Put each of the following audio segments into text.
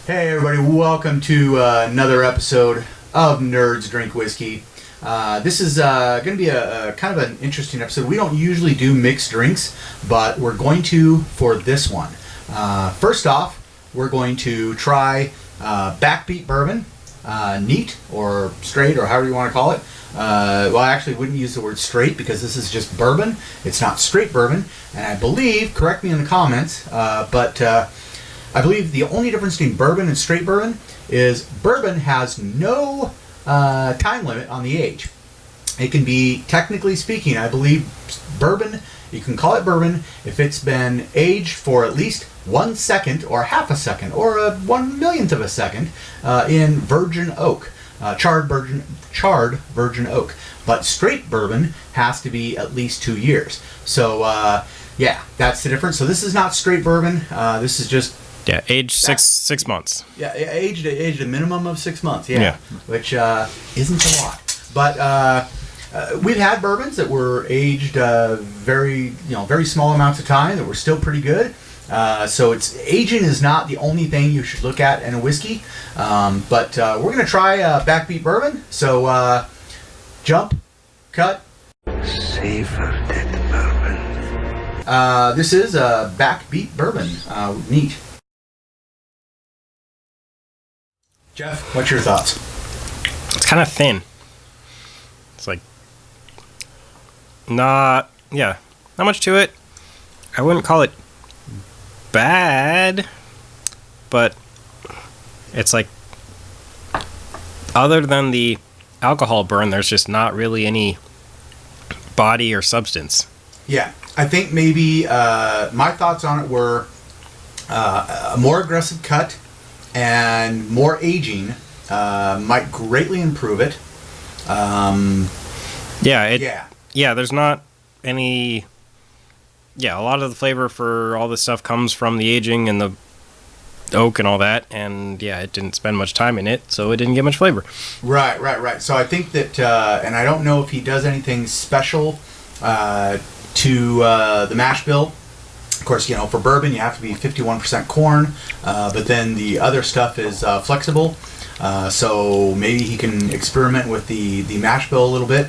Hey everybody, welcome to another episode of Nerds Drink Whiskey. This is going to be a kind of an interesting episode. We don't usually do mixed drinks, but we're going to for this one. First off, we're going to try Backbeat Bourbon, neat or straight or however you want to call it. Well, I actually wouldn't use the word straight because this is just bourbon. It's not straight bourbon, and I believe, correct me in the comments, but I believe the only difference between bourbon and straight bourbon is bourbon has no time limit on the age. It can be, technically speaking, I believe bourbon, you can call it bourbon if it's been aged for at least 1 second or half a second or a 1/1,000,000th of a second in virgin oak, charred virgin oak. But straight bourbon has to be at least 2 years. So yeah, that's the difference. So this is not straight bourbon. This is just aged six months. Yeah, aged a minimum of 6 months. Yeah. Which isn't a lot. But we've had bourbons that were aged very small amounts of time that were still pretty good. So aging is not the only thing you should look at in a whiskey. But we're gonna try Backbeat Bourbon. So jump, cut, savor that bourbon. This is Backbeat Bourbon. Neat. Jeff, what's your thoughts? It's kind of thin. It's like not much to it. I wouldn't call it bad, but it's like, other than the alcohol burn, there's just not really any body or substance. Yeah, I think maybe my thoughts on it were a more aggressive cut and more aging might greatly improve it. There's not any. Yeah, a lot of the flavor for all this stuff comes from the aging and the oak and all that, and it didn't spend much time in it, so it didn't get much flavor. Right. So I think that, and I don't know if he does anything special to the mash bill. Of course, for bourbon you have to be 51% corn, but then the other stuff is flexible. So maybe he can experiment with the mash bill a little bit,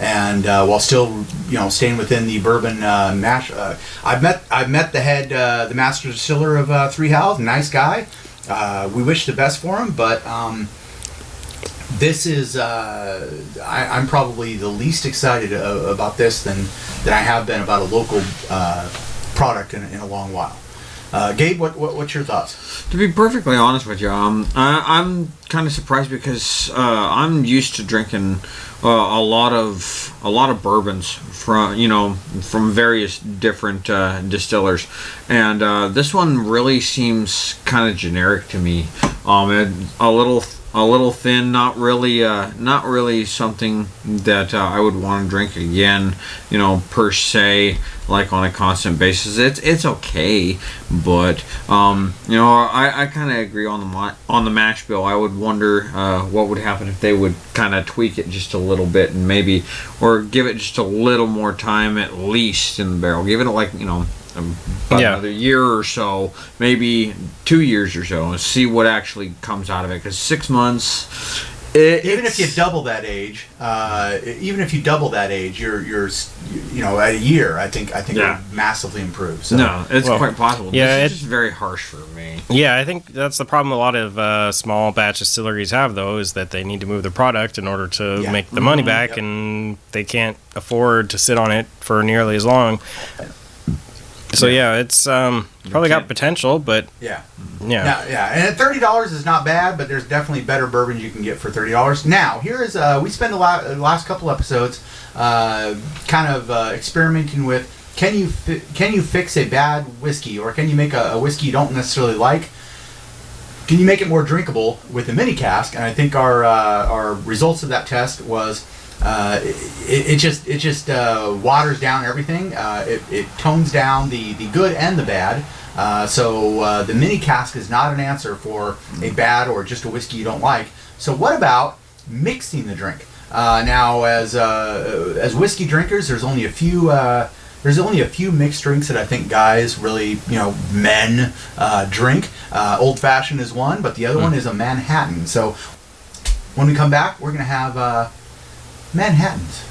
and while still staying within the bourbon mash. I've met the head, the master distiller of Three Howls, nice guy. We wish the best for him, but this is I'm probably the least excited about this than I have been about a local product in a long while. Gabe, what's your thoughts? To be perfectly honest with you, I'm kind of surprised because I'm used to drinking a lot of bourbons from various different distillers, and this one really seems kind of generic to me. A little thin, not really something that I would want to drink again, per se, like on a constant basis. It's okay, but I kind of agree on the mash bill. I would wonder what would happen if they would kind of tweak it just a little bit, and maybe, or give it just a little more time at least in the barrel. Give it another year or so, maybe 2 years or so, and see what actually comes out of it. Because 6 months, even if you double that age, you're at a year. I think it would massively improve. So. No, it's quite possible. This is just very harsh for me. Yeah, I think that's the problem a lot of small batch distilleries have, though, is that they need to move their product in order to make the money back, and they can't afford to sit on it for nearly as long. So it's probably got potential, but and at $30 is not bad, but there's definitely better bourbons you can get for $30. Now here's we spent the last couple episodes kind of experimenting with can you fix a bad whiskey, or can you make a whiskey you don't necessarily like? can you make it more drinkable with a mini cask? And I think our results of that test was it just waters down everything. It tones down the good and the bad. So the mini cask is not an answer for a bad or just a whiskey you don't like. So what about mixing the drink? Now, as whiskey drinkers, there's only a few mixed drinks that I think guys really, men drink. Old Fashioned is one, but the other one is a Manhattan. So when we come back, we're gonna have Manhattans.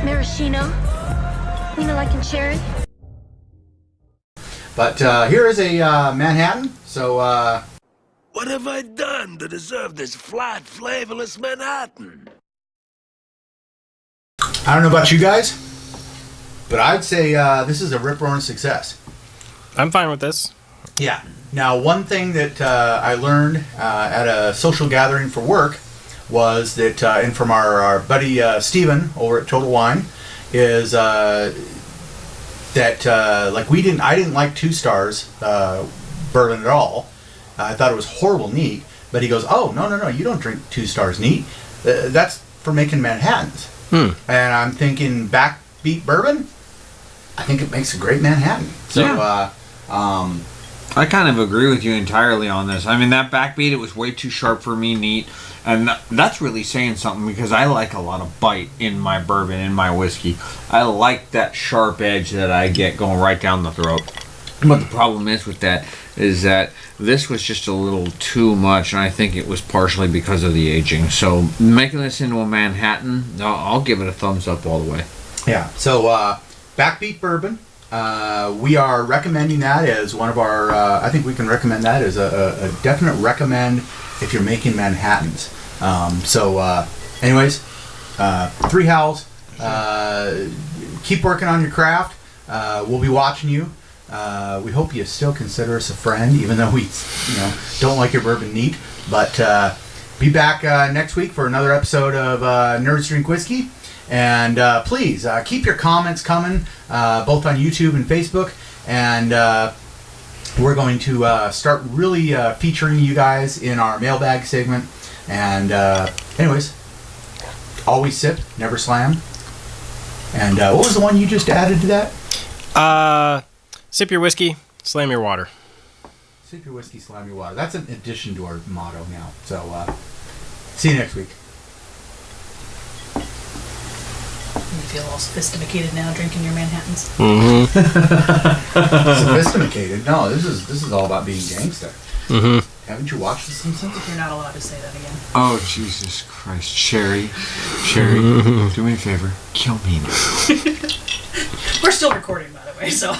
Maraschino, like in cherry. But here is a Manhattan. So What have I done to deserve this flat, flavorless Manhattan? I don't know about you guys, but I'd say this is a rip-roaring success. I'm fine with this. Yeah. Now, one thing that I learned at a social gathering for work was that, and from our buddy Steven over at Total Wine, is that I didn't like 2 Stars bourbon at all. I thought it was horrible neat. But he goes, oh, no, you don't drink 2 Stars neat. That's for making Manhattans. And I'm thinking Backbeat Bourbon, I think it makes a great Manhattan. So, Yeah. I kind of agree with you entirely on this. I mean, that Backbeat, it was way too sharp for me, neat. And that's really saying something because I like a lot of bite in my bourbon, in my whiskey. I like that sharp edge that I get going right down the throat. But the problem is with that is that this was just a little too much, and I think it was partially because of the aging. So making this into a Manhattan, I'll give it a thumbs up all the way. Yeah. So Backbeat Bourbon, we are recommending that as one of our. I think we can recommend that as a definite recommend if you're making Manhattans. Anyways, 3 Howls. Keep working on your craft. We'll be watching you. We hope you still consider us a friend, even though we, don't like your bourbon neat. But be back next week for another episode of Nerds Drink Whiskey. And please keep your comments coming, both on YouTube and Facebook. And we're going to start really featuring you guys in our mailbag segment. And anyways, always sip, never slam. And what was the one you just added to that? Sip your whiskey, slam your water. Sip your whiskey, slam your water. That's an addition to our motto now. So, see you next week. You feel all sophisticated now drinking your Manhattans. Sophisticated? No, this is all about being gangster. Haven't you watched The Simpsons? You're not allowed to say that again. Oh, Jesus Christ. Sherry, do me a favor. Kill me now. We're still recording, by the way, so.